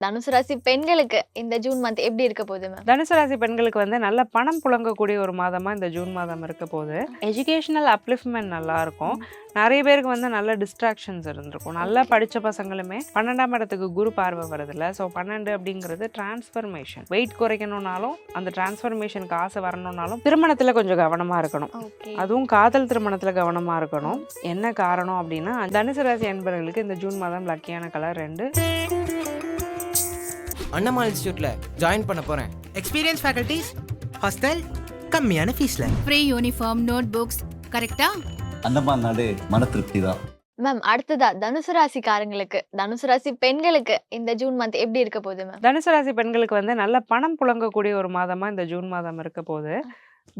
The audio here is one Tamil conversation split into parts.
தனுசு ராசி பெண்களுக்கு இந்த ஜூன் மந்த் எப்படி இருக்க போகுது மேம்? தனுசு ராசி பெண்களுக்கு வந்து நல்ல பணம் புழங்கக்கூடிய ஒரு மாதமா இந்த ஜூன் மாதம் இருக்க போகுது. எஜுகேஷனல் அப்லிஃப்ட்மெண்ட் நல்லா இருக்கும். நிறைய பேருக்கு வந்து நல்ல டிஸ்ட்ராக்ஷன்ஸ் இருந்திருக்கும். நல்லா படிச்ச பசங்களுமே 12ஆம் இடத்துக்கு குரு பார்வை வருதுல்ல. ஸோ 12 அப்படிங்கிறது டிரான்ஸ்ஃபர்மேஷன். வெயிட் குறைக்கணும்னாலும் அந்த டிரான்ஸ்ஃபர்மேஷனுக்கு ஆசை வரணும்னாலும் திருமணத்துல கொஞ்சம் கவனமா இருக்கணும். அதுவும் காதல் திருமணத்துல கவனமா இருக்கணும். என்ன காரணம் அப்படின்னா தனுசு ராசி அன்பர்களுக்கு இந்த ஜூன் மாதம் லக்கியான கலர் 2. அண்ணாமலை இன்ஸ்டியூட்ல ஜாயின் பண்ண போறேன். எக்ஸ்பீரியன்ஸ் ஃபேக்கல்டிஸ், ஹாஸ்டல், கம்மியான ஃபீஸ்ல, ஃப்ரீ யூனிஃபார்ம், நோட் புக்ஸ், கரெக்டா? அந்தமான் நாடு மன திருப்தி தான். மேம் அடுத்ததா தனுசு ராசிக்காரங்களுக்கு, தனுசு ராசி பெண்களுக்கு இந்த ஜூன் மந்த் எப்படி இருக்க போகுது மேம்? தனுசு ராசி பெண்களுக்கு வந்து நல்ல பணம் புழங்கக்கூடிய ஒரு மாதமா இந்த ஜூன் மாதம் இருக்க போகுது.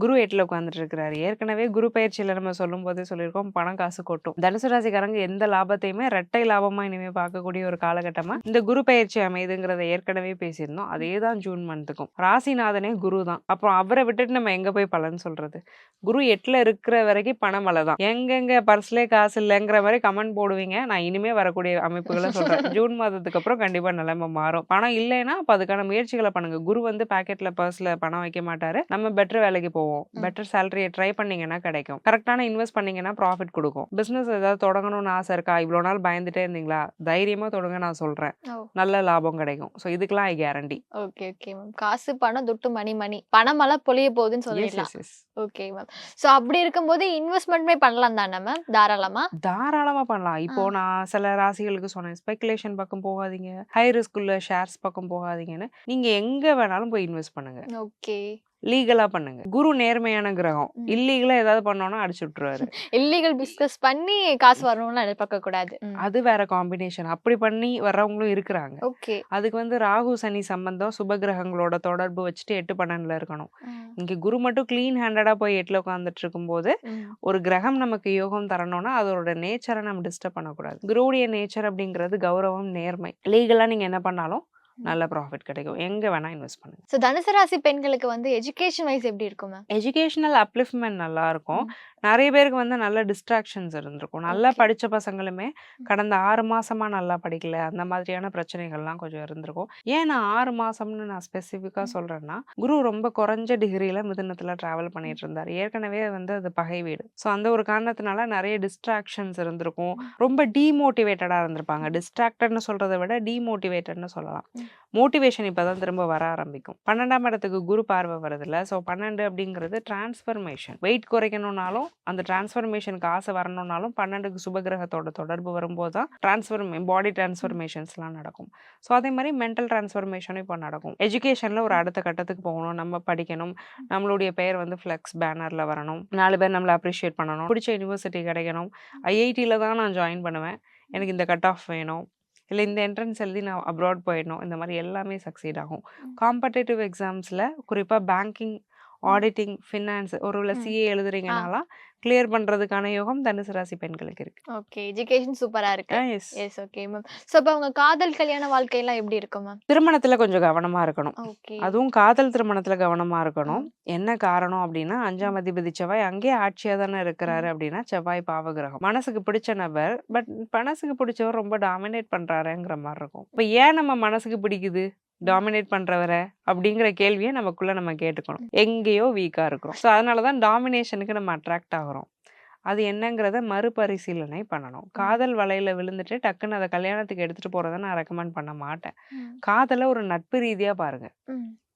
குரு 8ல உட்காந்துட்டு இருக்கிறாரு. ஏற்கனவே குரு பயிற்சியில நம்ம சொல்லும் போதே சொல்லியிருக்கோம், பணம் காசு கொட்டும். தனுசு ராசிக்காரங்க எந்த லாபத்தையுமே ரெட்டை லாபமா இனிமே பார்க்கக்கூடிய ஒரு காலகட்டமா இந்த குரு பயிற்சி அமைதுங்கிறத ஏற்கனவே பேசியிருந்தோம். அதே தான் ஜூன் மந்த்துக்கும். ராசிநாதனே குரு தான். அப்புறம் அவரை விட்டுட்டு நம்ம எங்க போய் பலன் சொல்றது? குரு 8ல இருக்கிற வரைக்கும் பணம் மழை தான். எங்கெங்க பர்ஸ்லே காசு இல்லைங்கிற மாதிரி கமெண்ட் போடுவீங்க. நான் இனிமே வரக்கூடிய அமைப்புகளை சொல்றேன். ஜூன் மாதத்துக்கு அப்புறம் கண்டிப்பா நிலைமை மாறும். பணம் இல்லைன்னா அப்ப அதுக்கான முயற்சிகளை பண்ணுங்க. குரு வந்து பாக்கெட்ல பர்ஸ்ல பணம் வைக்க மாட்டாரு. நம்ம பெட்டர் வேலைக்கு போவோம். பெட்டர் சேலரியை ட்ரை பண்ணீங்கன்னா கிடைக்கும். கரெக்டான இன்வெஸ்ட் பண்ணீங்கன்னா ப்ராஃபிட் கொடுக்கும். பிசினஸ் ஏதாவது தொடங்கணும்னு ஆசை இருக்கா? இவ்வளவு நாள் பயந்துட்டே இருந்தீங்களா? தைரியமா தொடங்க, நான் சொல்றேன். நல்ல லாபம் கிடைக்கும். சோ இதுக்கெல்லாம் ஐ கேரண்டி. Okay okay ma'am. காசு பணம் துட்டு மணி மணி பணமெல்லாம் பொழிய போகுதுன்னு சொல்லிடலாம். Okay ma'am. சோ அப்படி இருக்கும்போது இன்வெஸ்ட்மெண்ட்மே பண்ணலாம் தானே மேம்? தாராளமா பண்ணலாம். இப்போ நான் சில ராசிகளுக்கு சொன்னேன், ஸ்பெகுலேஷன் பக்கம் போகாதீங்க, ஹை ரிஸ்க் உள்ள ஷேர்ஸ் பக்கம் போகாதீங்கன்னு. நீங்க எங்க வேணாலும் போய் இன்வெஸ்ட் பண்ணுங்க. ஓகே. லீகலா பண்ணுங்க. குரு நேர்மையான கிரகம். இல்லீகலா ஏதாவது பண்ணோம்னா அடிச்சு விட்டுருவாரு. இல்லீகல் பிசினஸ் பண்ணி காசு வரணும்னு எதிர்பார்க்க கூடாது. அது வேற காம்பினேஷன். அப்படி பண்ணி வர்றவங்களும் இருக்கிறாங்க. ஓகே. அதுக்கு வந்து ராகு சனி சம்பந்தம், சுப கிரகங்களோட தொடர்பு வச்சுட்டு 8 12ல இருக்கணும். இங்க குரு மட்டும் கிளீன் ஹேண்டடா போய் 8ல உட்காந்துட்டு இருக்கும்போது ஒரு கிரகம் நமக்கு யோகம் தரணும்னா அதோட நேச்சரை நம்ம டிஸ்டர்ப் பண்ணக்கூடாது. குருவுடைய நேச்சர் அப்படிங்கிறது கௌரவம், நேர்மை. லீகலா நீங்க என்ன பண்ணாலும் நல்ல ப்ராஃபிட் கிடைக்கும். எங்க வேணா இன்வெஸ்ட் பண்ணுங்க. சோ தனுசு ராசி பெண்களுக்கு வந்து எஜுகேஷன் வைஸ் எப்படி இருக்கும் மேம்? எஜுகேஷனல் அப்லிஃப்ட்மெண்ட் நல்லா இருக்கும். நிறைய பேருக்கு வந்து நல்ல டிஸ்ட்ராக்ஷன்ஸ் இருந்திருக்கும். நல்லா படிச்ச பசங்களுமே கடந்த 6 மாசமா நல்லா படிக்கல, அந்த மாதிரியான பிரச்சனைகள்லாம் கொஞ்சம் இருந்திருக்கும். ஏன் நான் 6 மாசம்னு நான் ஸ்பெசிஃபிக்கா சொல்றேன்னா, குரு ரொம்ப குறைஞ்ச டிகிரியில மிதுனத்துல டிராவல் பண்ணிட்டு இருந்தார். ஏற்கனவே வந்து அது பகை வீடு. ஸோ அந்த ஒரு காரணத்தினால நிறைய டிஸ்ட்ராக்ஷன்ஸ் இருந்திருக்கும். ரொம்ப டீமோட்டிவேட்டடா இருந்திருப்பாங்க. டிஸ்ட்ராக்டட்னு சொல்றதை விட டீமோட்டிவேட்டட்னு சொல்லலாம். மோட்டிவேஷன் இப்பதான் திரும்ப வர ஆரம்பிக்கும். 12ஆம் இடத்துக்கு குரு பார்வை வருதுல்ல. ஸோ 12 அப்படிங்கிறது டிரான்ஸ்ஃபர்மேஷன். வெயிட் குறைக்கணும்னாலும் அந்த டிரான்ஸ்ஃபர்மேஷனுக்கு ஆசை வரணும்னாலும் 12க்கு சுபகிரகத்தோட தொடர்பு வரும்போது தான் பாடி டிரான்ஸ்ஃபர்மேஷன்ஸ்லாம் நடக்கும். ஸோ அதே மாதிரி மென்டல் டிரான்ஸ்ஃபர்மேஷனும் இப்போ நடக்கும். எஜுகேஷன்ல ஒரு அடுத்த கட்டத்துக்கு போகணும், நம்ம படிக்கணும், நம்மளுடைய பெயர் வந்து ஃப்ளெக்ஸ் பேனர்ல வரணும், 4 பேர் நம்மளை அப்ரிஷியேட் பண்ணணும், பிடிச்ச யூனிவர்சிட்டி கிடைக்கணும். ஐஐடியில் தான் நான் ஜாயின் பண்ணுவேன், எனக்கு இந்த கட் ஆஃப் வேணும், இல்லை இந்த என்ட்ரன்ஸ் எழுதி நான் அப்ராட் போயிடணும், இந்த மாதிரி எல்லாமே சக்சீட் ஆகும். காம்படேட்டிவ் எக்ஸாம்ஸில் குறிப்பாக பேங்கிங், ஆடிட்டிங், ஃபினான்ஸ், ஒருவேளை சிஏ எழுதுறீங்கனாலாம் கிளியர் பண்றதுக்கான யோகம் தனுசு ராசி பெண்களுக்கு இருக்கு. ஓகே. எஜுகேஷன் சூப்பரா இருக்கு. S okay ma'am. சோ அப்ப அவங்க காதல் கல்யாண வாழ்க்கை எல்லாம் எப்படி இருக்கும் மேம்? திருமணத்துல கொஞ்சம் கவனமா இருக்கணும். ஓகே. அதுவும் காதல் திருமணத்துல கவனமா இருக்கணும். என்ன காரணம் அப்படின்னா 5ஆம் அதிபதி செவ்வாய் அங்கே ஆட்சியா தானே இருக்கிறாரு. அப்படின்னா செவ்வாய் பாவகிரகம். மனசுக்கு பிடிச்ச நபர், பட் மனசுக்கு பிடிச்சவர் ரொம்ப டாமினேட் பண்றாருங்கிற மாதிரி இருக்கும். இப்ப ஏன் நம்ம மனசுக்கு பிடிக்குது டாமினேட் பண்றவரை அப்படிங்கிற கேள்வியை நமக்குள்ள நம்ம கேட்டுக்கணும். எங்கேயோ வீக்கா இருக்கிறோம். ஸோ அதனாலதான் டாமினேஷனுக்கு நம்ம அட்ராக்ட் ஆகிறோம். அது என்னங்கிறத மறுபரிசீலனை பண்ணணும். காதல் வலையில விழுந்துட்டு டக்குன்னு அதை கல்யாணத்துக்கு எடுத்துட்டு போறதை நான் ரெக்கமெண்ட் பண்ண மாட்டேன். காதலை ஒரு நட்பு ரீதியா பாருங்க,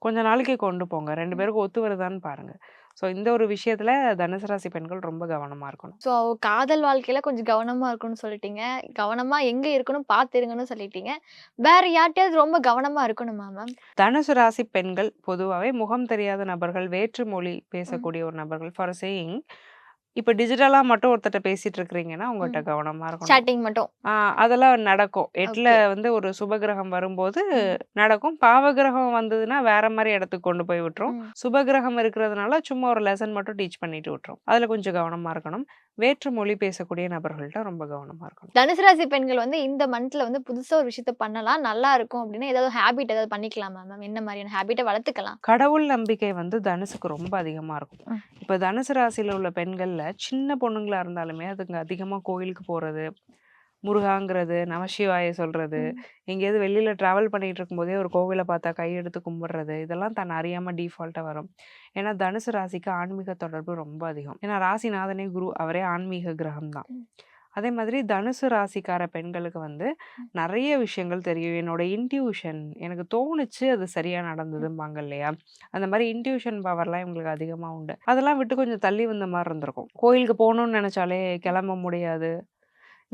கொஞ்ச நாளைக்கு கொண்டு போங்க, 2 பேருக்கும் ஒத்து வருதான்னு பாருங்க. ஸோ இந்த ஒரு விஷயத்துல தனுசு ராசி பெண்கள் ரொம்ப கவனமா இருக்கணும். ஸோ காதல் வாழ்க்கையில கொஞ்சம் கவனமா இருக்கணும்னு சொல்லிட்டீங்க. கவனமா எங்க இருக்கணும் பார்த்துருங்கன்னு சொல்லிட்டீங்க. வேற யார்ட்டையாவது ரொம்ப கவனமா இருக்கணுமா மேம்? தனுசு ராசி பெண்கள் பொதுவாகவே முகம் தெரியாத நபர்கள், வேற்று மொழி பேசக்கூடிய ஒரு நபர்கள், ஃபார் சேயிங் இப்ப டிஜிட்டலா மட்டும் ஒருத்தட்ட பேசிட்டு இருக்கிறீங்கன்னா உங்கள்கிட்ட கவனமா இருக்கணும். சாட்டிங் மட்டும் அதெல்லாம் நடக்கும். 8ல வந்து ஒரு சுபகிரகம் வரும்போது நடக்கும். பாவகிரகம் வந்ததுன்னா வேற மாதிரி இடத்துக்கு கொண்டு போய் விட்டுரும். சுபகிரகம் இருக்கிறதுனால சும்மா ஒரு லெசன் மட்டும் டீச் பண்ணிட்டு விட்டுரும். அதுல கொஞ்சம் கவனமா இருக்கணும். வேற்று மொழி பேசக்கூடிய நபர்கள்ட்ட ரொம்ப கவனமா இருக்கணும். தனுசு ராசி பெண்கள் வந்து இந்த மந்த்ல வந்து புதுசா ஒரு விஷயத்த பண்ணலாம், நல்லா இருக்கும் அப்படின்னா ஏதாவது ஹேபிட் ஏதாவது பண்ணிக்கலாமா மேம்? என்ன மாதிரியான ஹேபிட்டை வளர்த்துக்கலாம்? கடவுள் நம்பிக்கை வந்து தனுசுக்கு ரொம்ப அதிகமா இருக்கும். இப்ப தனுசு ராசியில உள்ள பெண்கள்ல சின்ன பொண்ணுங்களா இருந்தாலுமே அதுங்க அதிகமா கோயிலுக்கு போறது, முருகாங்கிறது, நமசிவாய சொல்றது, எங்கேயாவது வெளியில டிராவல் பண்ணிட்டு இருக்கும்போதே ஒரு கோவிலை பார்த்தா கையெடுத்து கும்பிடுறது, இதெல்லாம் தன்னை அறியாம டிஃபால்ட்டா வரும். ஏன்னா தனுசு ராசிக்கு ஆன்மீக தொடர்பு ரொம்ப அதிகம். ஏன்னா ராசிநாதனே குரு, அவரே ஆன்மீக கிரகம் தான். அதே மாதிரி தனுசு ராசிக்கார பெண்களுக்கு வந்து நிறைய விஷயங்கள் தெரியும். என்னோட இன்ட்யூஷன் எனக்கு தோணுச்சு, அது சரியா நடந்ததும்பாங்க இல்லையா? அந்த மாதிரி இன்ட்யூஷன் பவர்லாம் இவங்களுக்கு அதிகமா உண்டு. அதெல்லாம் விட்டு கொஞ்சம் தள்ளி வந்த மாதிரி இருந்திருக்கும். கோயிலுக்கு போகணும்னு நினைச்சாலே கிளம்ப முடியாது.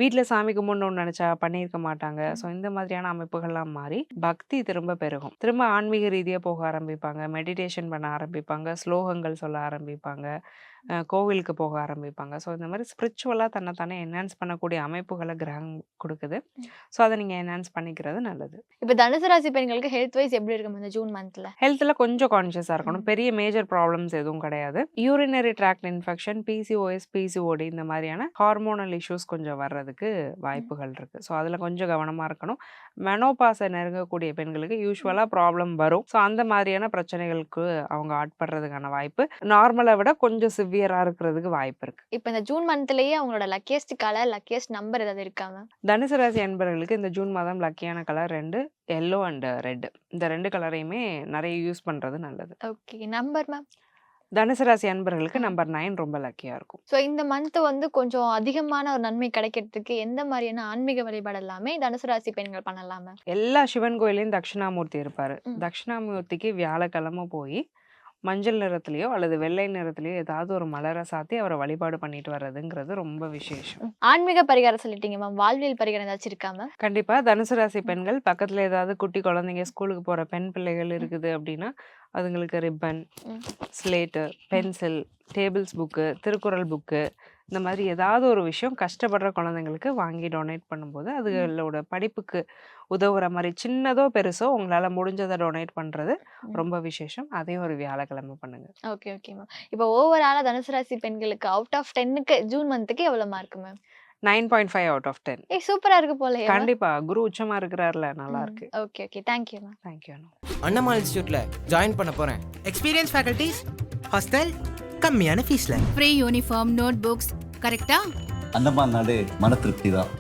வீட்டில் சாமி கும்பிடணும்னு நினச்சா பண்ணியிருக்க மாட்டாங்க. ஸோ இந்த மாதிரியான அமைப்புகள்லாம் மாறி பக்தி திரும்ப பெருகும். திரும்ப ஆன்மீக ரீதியாக போக ஆரம்பிப்பாங்க, மெடிடேஷன் பண்ண ஆரம்பிப்பாங்க, ஸ்லோகங்கள் சொல்ல ஆரம்பிப்பாங்க, கோவிலுக்கு போக ஆரம்பிப்பாங்க. ஸோ இந்த மாதிரி ஸ்பிரிச்சுவலாக தன்னைத்தானே என்ஹான்ஸ் பண்ணக்கூடிய அமைப்புகளை கிரகம் கொடுக்குது. ஸோ அதை நீங்கள் என்ஹான்ஸ் பண்ணிக்கிறது நல்லது. இப்போ தனுசு ராசி பெண்களுக்கு ஹெல்த் வைஸ் எப்படி இருக்கும் இந்த ஜூன் மந்த்ல? ஹெல்த்தில் கொஞ்சம் கான்ஷியஸாக இருக்கணும். பெரிய மேஜர் ப்ராப்ளம்ஸ் எதுவும் கிடையாது. Urinary tract infection, PCOS, PCOD இந்த மாதிரியான ஹார்மோனல் இஷ்யூஸ் கொஞ்சம் வர்றதுக்கு வாய்ப்புகள் இருக்குது. ஸோ அதில் கொஞ்சம் கவனமாக இருக்கணும். மெனோபாஸை நெருங்கக்கூடிய பெண்களுக்கு யூஸ்வலாக ப்ராப்ளம் வரும். ஸோ அந்த மாதிரியான பிரச்சனைகளுக்கு அவங்க ஆட்படுறதுக்கான வாய்ப்பு நார்மலை விட கொஞ்சம் சிவியராக இருக்கிறதுக்கு வாய்ப்பு இருக்குது. இப்போ இந்த ஜூன் மந்த்லயே அவங்களோட லக்கியஸ்ட் கலர், லக்கியஸ்ட் நம்பர் ஏதாவது இருக்காங்க? தனுசு ராசி அன்பர்களுக்கு இந்த ஜூன் மாதம் லக்கியான கலர் 2, எல்லோ அண்ட் ரெட். இந்த 2 கலரையுமே நிறைய யூஸ் பண்ணுறது நல்லது. Okay, number ma'am? தனுசு ராசி அன்பர்களுக்கு நம்பர் 9 ரொம்ப லக்கியாக இருக்கும். ஸோ இந்த மந்த் வந்து கொஞ்சம் அதிகமான ஒரு நன்மை கிடைக்கிறதுக்கு எந்த மாதிரியான ஆன்மீக வழிபாடு எல்லாமே தனுசு ராசி பெண்கள் பண்ணலாமே? எல்லா சிவன் கோயிலையும் தட்சிணாமூர்த்தி இருப்பார். தட்சிணாமூர்த்திக்கு வியாழக்கிழமை போய் மஞ்சள் நிறத்துலையோ அல்லது வெள்ளை நிறத்துலையோ ஏதாவது ஒரு மலரை சாத்தி அவரை வழிபாடு பண்ணிட்டு வர்றதுங்கிறது ரொம்ப விசேஷம். ஆன்மீக பரிகாரம் சொல்லிட்டீங்க மேம், வாழ்வியல் பரிகாரம் ஏதாச்சும் இருக்காம? கண்டிப்பா தனுசு ராசி பெண்கள் பக்கத்துல ஏதாவது குட்டி குழந்தைங்க, ஸ்கூலுக்கு போற பெண் பிள்ளைகள் இருக்குது அப்படின்னா அதுங்களுக்கு ribbon, slate, pencil, tables book, Thirukkural book, இந்த மாதிரி ஏதாவது ஒரு விஷயம் கஷ்டப்படுற குழந்தைங்களுக்கு வாங்கி டொனேட் பண்ணும்போது அதுகளோட படிப்புக்கு உதவுற மாதிரி சின்னதோ பெருசோ உங்களால் முடிஞ்சதை டொனேட் பண்ணுறது ரொம்ப விசேஷம். அதையும் ஒரு வியாழக்கிழமை பண்ணுங்க. Okay okay ma'am. இப்போ ஓவராலாக தனுசு ராசி பெண்களுக்கு அவுட் ஆஃப் 10க்கு ஜூன் மந்த்துக்கு எவ்வளோ மார்க் மேம்? 9.5 out of 10. சூப்பரா இருக்கு போல. கண்டிப்பா குரு உச்சமா இருக்கிறார்ல, நல்லா இருக்கு. Okay okay, thank you ma'am. Thank you. அண்ணமால் இன்ஸ்டியூட்ல ஜாயின் பண்ண போறேன். எக்ஸ்பீரியன்ஸ் ஃபேக்கல்டிஸ், ஹாஸ்டல், கம்மியான ஃபீஸ்ல. Free uniform, note books. கரெக்டா? அந்தமான் நாடு மன திருப்தி தான்.